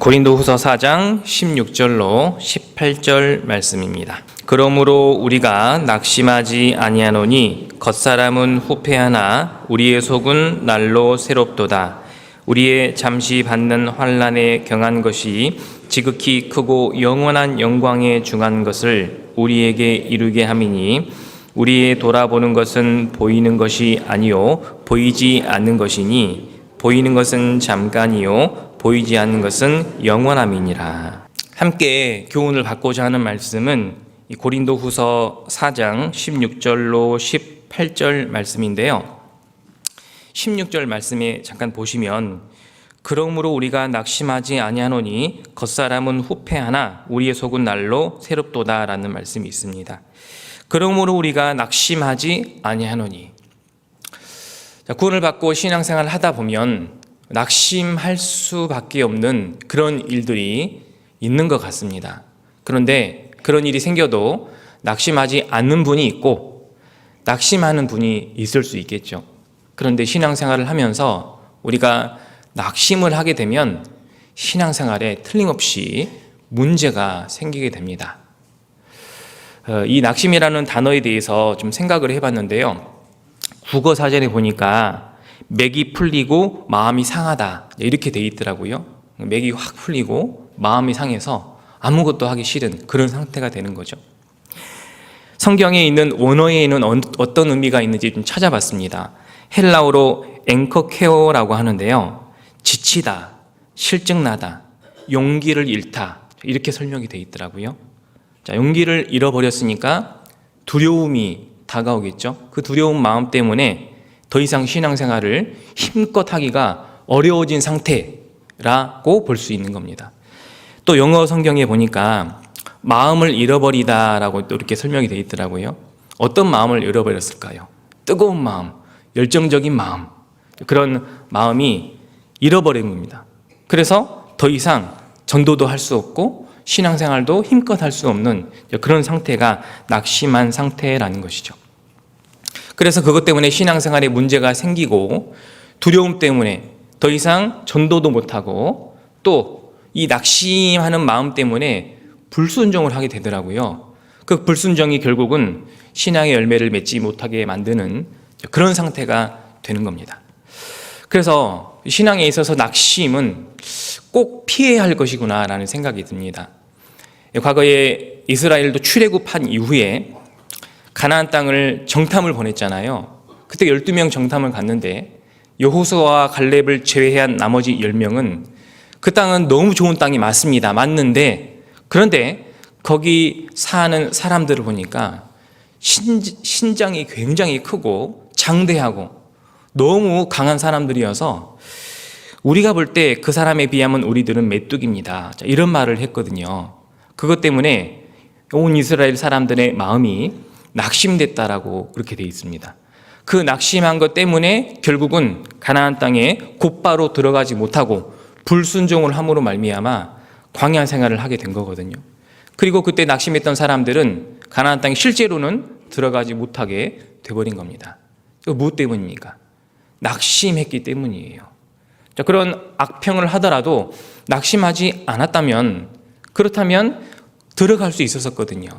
고린도후서 4장 16절로 18절 말씀입니다. 그러므로 우리가 낙심하지 아니하노니 겉사람은 후패하나 우리의 속은 날로 새롭도다. 우리의 잠시 받는 환난에 경한 것이 지극히 크고 영원한 영광에 중한 것을 우리에게 이루게 함이니 우리의 돌아보는 것은 보이는 것이 아니요 보이지 않는 것이니 보이는 것은 잠깐이요 보이지 않는 것은 영원함이니라. 함께 교훈을 받고자 하는 말씀은 고린도후서 4장 16절로 18절 말씀인데요. 16절 말씀에 잠깐 보시면 그러므로 우리가 낙심하지 아니하노니 겉사람은 후패하나 우리의 속은 날로 새롭도다 라는 말씀이 있습니다. 그러므로 우리가 낙심하지 아니하노니, 구원을 받고 신앙생활을 하다 보면 낙심할 수밖에 없는 그런 일들이 있는 것 같습니다. 그런데 그런 일이 생겨도 낙심하지 않는 분이 있고 낙심하는 분이 있을 수 있겠죠. 그런데 신앙생활을 하면서 우리가 낙심을 하게 되면 신앙생활에 틀림없이 문제가 생기게 됩니다. 이 낙심이라는 단어에 대해서 좀 생각을 해봤는데요. 국어사전에 보니까 맥이 풀리고 마음이 상하다 이렇게 돼 있더라고요. 맥이 확 풀리고 마음이 상해서 아무것도 하기 싫은 그런 상태가 되는 거죠. 성경에 있는 원어에는 어떤 의미가 있는지 좀 찾아봤습니다. 헬라어로 앵커케오라고 하는데요. 지치다, 실증나다, 용기를 잃다 이렇게 설명이 돼 있더라고요. 자, 용기를 잃어버렸으니까 두려움이 다가오겠죠. 그 두려운 마음 때문에 더 이상 신앙생활을 힘껏 하기가 어려워진 상태라고 볼 수 있는 겁니다. 또 영어 성경에 보니까 마음을 잃어버리다라고 또 이렇게 설명이 되어 있더라고요. 어떤 마음을 잃어버렸을까요? 뜨거운 마음, 열정적인 마음, 그런 마음이 잃어버린 겁니다. 그래서 더 이상 전도도 할 수 없고 신앙생활도 힘껏 할 수 없는 그런 상태가 낙심한 상태라는 것이죠. 그래서 그것 때문에 신앙생활에 문제가 생기고 두려움 때문에 더 이상 전도도 못하고 또 이 낙심하는 마음 때문에 불순종을 하게 되더라고요. 그 불순종이 결국은 신앙의 열매를 맺지 못하게 만드는 그런 상태가 되는 겁니다. 그래서 신앙에 있어서 낙심은 꼭 피해야 할 것이구나라는 생각이 듭니다. 과거에 이스라엘도 출애굽한 이후에 가나안 땅을 정탐을 보냈잖아요. 그때 12명 정탐을 갔는데 여호수아와 갈렙을 제외한 나머지 10명은 그 땅은 너무 좋은 땅이 맞습니다. 맞는데 그런데 거기 사는 사람들을 보니까 신장이 굉장히 크고 장대하고 너무 강한 사람들이어서 우리가 볼 때 그 사람에 비하면 우리들은 메뚜기입니다. 이런 말을 했거든요. 그것 때문에 온 이스라엘 사람들의 마음이 낙심됐다라고 그렇게 되어 있습니다. 그 낙심한 것 때문에 결국은 가나안 땅에 곧바로 들어가지 못하고 불순종을 함으로 말미암아 광야 생활을 하게 된 거거든요. 그리고 그때 낙심했던 사람들은 가나안 땅에 실제로는 들어가지 못하게 돼버린 겁니다. 무엇 때문입니까? 낙심했기 때문이에요. 자, 그런 악평을 하더라도 낙심하지 않았다면 그렇다면 들어갈 수 있었거든요.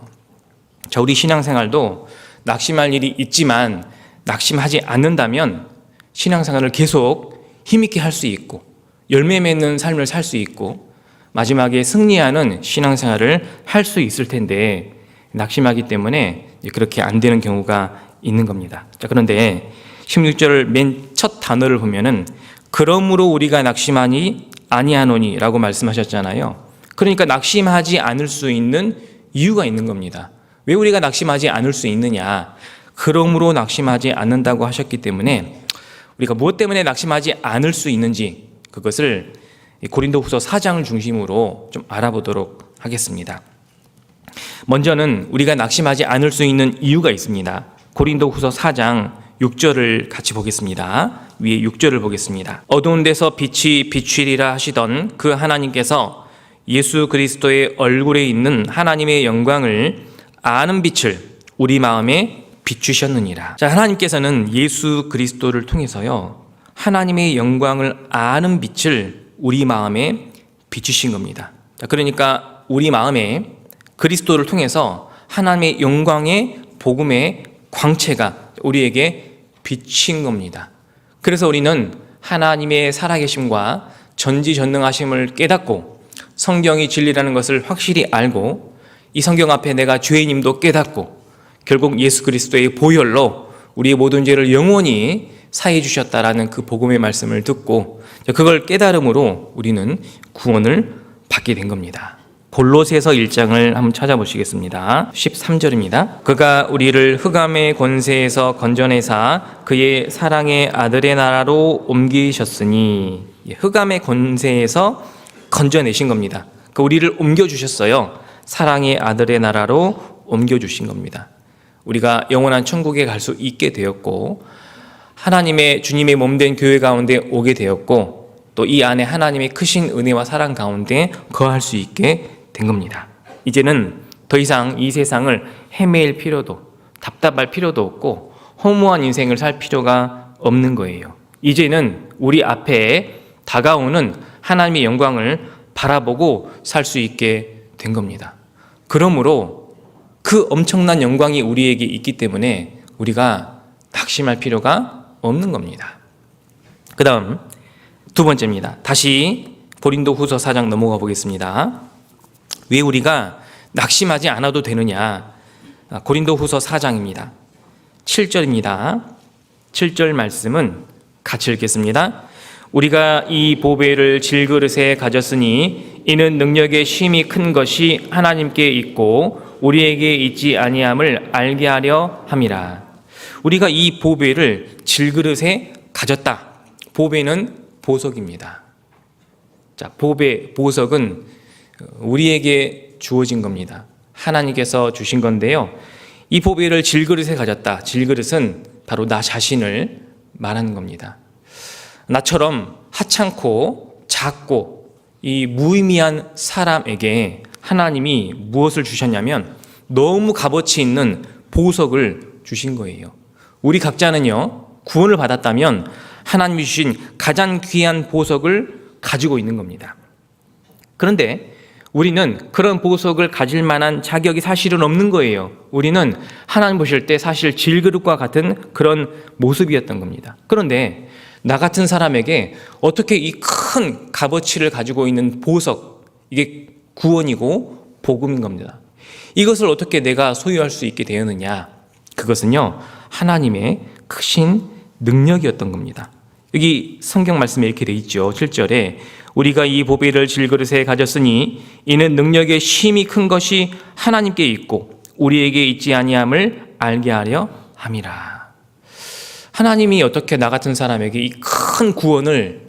자, 우리 신앙생활도 낙심할 일이 있지만 낙심하지 않는다면 신앙생활을 계속 힘있게 할 수 있고 열매 맺는 삶을 살 수 있고 마지막에 승리하는 신앙생활을 할 수 있을 텐데 낙심하기 때문에 그렇게 안 되는 경우가 있는 겁니다. 자, 그런데 16절 맨 첫 단어를 보면은 그러므로 우리가 낙심하니 아니하노니 라고 말씀하셨잖아요. 그러니까 낙심하지 않을 수 있는 이유가 있는 겁니다. 왜 우리가 낙심하지 않을 수 있느냐? 그러므로 낙심하지 않는다고 하셨기 때문에 우리가 무엇 때문에 낙심하지 않을 수 있는지 그것을 고린도후서 4장을 중심으로 좀 알아보도록 하겠습니다. 먼저는 우리가 낙심하지 않을 수 있는 이유가 있습니다. 고린도후서 4장 6절을 같이 보겠습니다. 위에 6절을 보겠습니다. 어두운 데서 빛이 비추리라 하시던 그 하나님께서 예수 그리스도의 얼굴에 있는 하나님의 영광을 아는 빛을 우리 마음에 비추셨느니라. 자, 하나님께서는 예수 그리스도를 통해서요 하나님의 영광을 아는 빛을 우리 마음에 비추신 겁니다. 자, 그러니까 우리 마음에 그리스도를 통해서 하나님의 영광의 복음의 광채가 우리에게 비친 겁니다. 그래서 우리는 하나님의 살아계심과 전지전능하심을 깨닫고 성경이 진리라는 것을 확실히 알고 이 성경 앞에 내가 죄인임도 깨닫고 결국 예수 그리스도의 보혈로 우리의 모든 죄를 영원히 사해 주셨다라는 그 복음의 말씀을 듣고 그걸 깨달음으로 우리는 구원을 받게 된 겁니다. 골로새서 1장을 한번 찾아보시겠습니다. 13절입니다. 그가 우리를 흑암의 권세에서 건져내사 그의 사랑의 아들의 나라로 옮기셨으니, 흑암의 권세에서 건져내신 겁니다. 그러니까 우리를 옮겨주셨어요. 사랑의 아들의 나라로 옮겨주신 겁니다. 우리가 영원한 천국에 갈 수 있게 되었고 하나님의 주님의 몸된 교회 가운데 오게 되었고 또 이 안에 하나님의 크신 은혜와 사랑 가운데 거할 수 있게 된 겁니다. 이제는 더 이상 이 세상을 헤매일 필요도, 답답할 필요도 없고 허무한 인생을 살 필요가 없는 거예요. 이제는 우리 앞에 다가오는 하나님의 영광을 바라보고 살 수 있게 된 겁니다. 그러므로 그 엄청난 영광이 우리에게 있기 때문에 우리가 낙심할 필요가 없는 겁니다. 그 다음 두 번째입니다. 다시 고린도후서 4장 넘어가 보겠습니다. 왜 우리가 낙심하지 않아도 되느냐? 고린도후서 4장입니다. 7절입니다. 7절 말씀은 같이 읽겠습니다. 우리가 이 보배를 질그릇에 가졌으니 이는 능력의 쉼이 큰 것이 하나님께 있고 우리에게 있지 아니함을 알게 하려 함이라. 우리가 이 보배를 질그릇에 가졌다. 보배는 보석입니다. 자, 보배, 보석은 우리에게 주어진 겁니다. 하나님께서 주신 건데요. 이 보배를 질그릇에 가졌다. 질그릇은 바로 나 자신을 말하는 겁니다. 나처럼 하찮고 작고 이 무의미한 사람에게 하나님이 무엇을 주셨냐면 너무 값어치 있는 보석을 주신 거예요. 우리 각자는요, 구원을 받았다면 하나님이 주신 가장 귀한 보석을 가지고 있는 겁니다. 그런데 우리는 그런 보석을 가질 만한 자격이 사실은 없는 거예요. 우리는 하나님 보실 때 사실 질그릇과 같은 그런 모습이었던 겁니다. 그런데 나 같은 사람에게 어떻게 이 큰 값어치를 가지고 있는 보석, 이게 구원이고 복음인 겁니다. 이것을 어떻게 내가 소유할 수 있게 되었느냐? 그것은요, 하나님의 크신 능력이었던 겁니다. 여기 성경 말씀에 이렇게 돼 있죠. 7절에 우리가 이 보배를 질그릇에 가졌으니 이는 능력의 쉼이 큰 것이 하나님께 있고 우리에게 있지 아니함을 알게 하려 함이라. 하나님이 어떻게 나 같은 사람에게 이 큰 구원을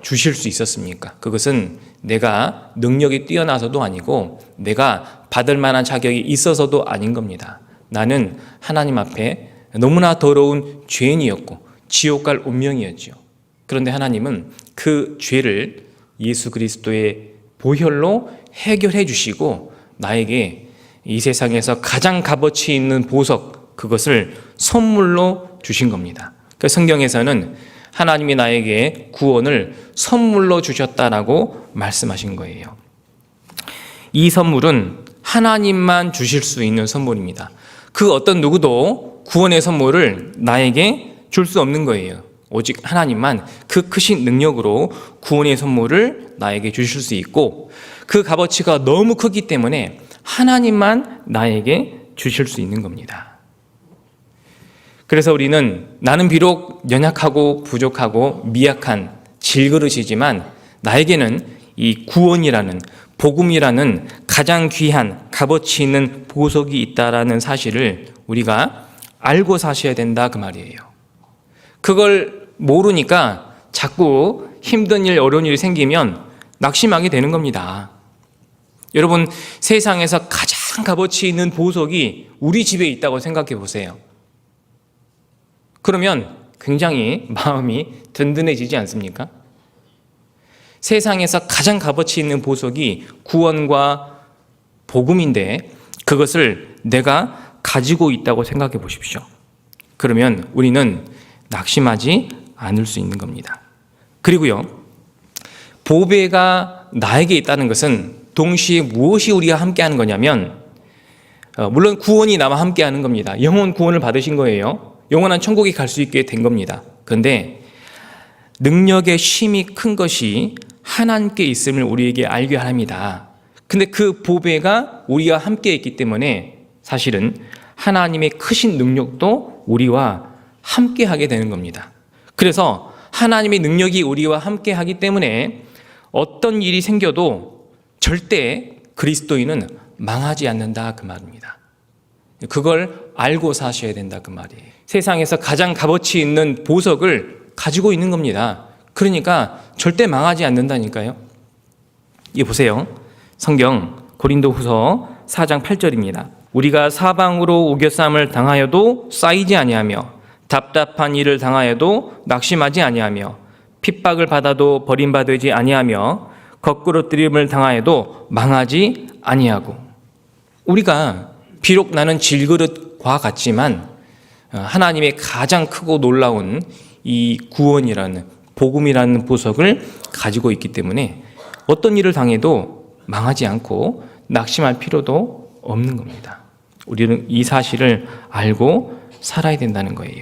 주실 수 있었습니까? 그것은 내가 능력이 뛰어나서도 아니고 내가 받을 만한 자격이 있어서도 아닌 겁니다. 나는 하나님 앞에 너무나 더러운 죄인이었고 지옥 갈 운명이었죠. 그런데 하나님은 그 죄를 예수 그리스도의 보혈로 해결해 주시고 나에게 이 세상에서 가장 값어치 있는 보석, 그것을 선물로 주신 겁니다. 그 성경에서는 하나님이 나에게 구원을 선물로 주셨다라고 말씀하신 거예요. 이 선물은 하나님만 주실 수 있는 선물입니다. 그 어떤 누구도 구원의 선물을 나에게 줄 수 없는 거예요. 오직 하나님만 그 크신 능력으로 구원의 선물을 나에게 주실 수 있고 그 값어치가 너무 크기 때문에 하나님만 나에게 주실 수 있는 겁니다. 그래서 우리는 나는 비록 연약하고 부족하고 미약한 질그릇이지만 나에게는 이 구원이라는 복음이라는 가장 귀한 값어치 있는 보석이 있다라는 사실을 우리가 알고 사셔야 된다 그 말이에요. 그걸 모르니까 자꾸 힘든 일, 어려운 일이 생기면 낙심하게 되는 겁니다. 여러분, 세상에서 가장 값어치 있는 보석이 우리 집에 있다고 생각해 보세요. 그러면 굉장히 마음이 든든해지지 않습니까? 세상에서 가장 값어치 있는 보석이 구원과 복음인데 그것을 내가 가지고 있다고 생각해 보십시오. 그러면 우리는 낙심하지 않을 수 있는 겁니다. 그리고요, 보배가 나에게 있다는 것은 동시에 무엇이 우리가 함께하는 거냐면, 물론 구원이 나와 함께하는 겁니다. 영원 구원을 받으신 거예요. 영원한 천국에 갈 수 있게 된 겁니다. 그런데 능력의 쉼이 큰 것이 하나님께 있음을 우리에게 알게 합니다. 근데 그 보배가 우리와 함께 있기 때문에 사실은 하나님의 크신 능력도 우리와 함께 하게 되는 겁니다. 그래서 하나님의 능력이 우리와 함께 하기 때문에 어떤 일이 생겨도 절대 그리스도인은 망하지 않는다 그 말입니다. 그걸 알고 사셔야 된다 그 말이에요. 세상에서 가장 값어치 있는 보석을 가지고 있는 겁니다. 그러니까 절대 망하지 않는다니까요. 이 보세요. 성경 고린도후서 4장 8절입니다. 우리가 사방으로 우겨쌈을 당하여도 쌓이지 아니하며 답답한 일을 당하여도 낙심하지 아니하며 핍박을 받아도 버림받지 아니하며 거꾸로뜨림을 당하여도 망하지 아니하고, 우리가 비록 나는 질그릇과 같지만 하나님의 가장 크고 놀라운 이 구원이라는 복음이라는 보석을 가지고 있기 때문에 어떤 일을 당해도 망하지 않고 낙심할 필요도 없는 겁니다. 우리는 이 사실을 알고 살아야 된다는 거예요.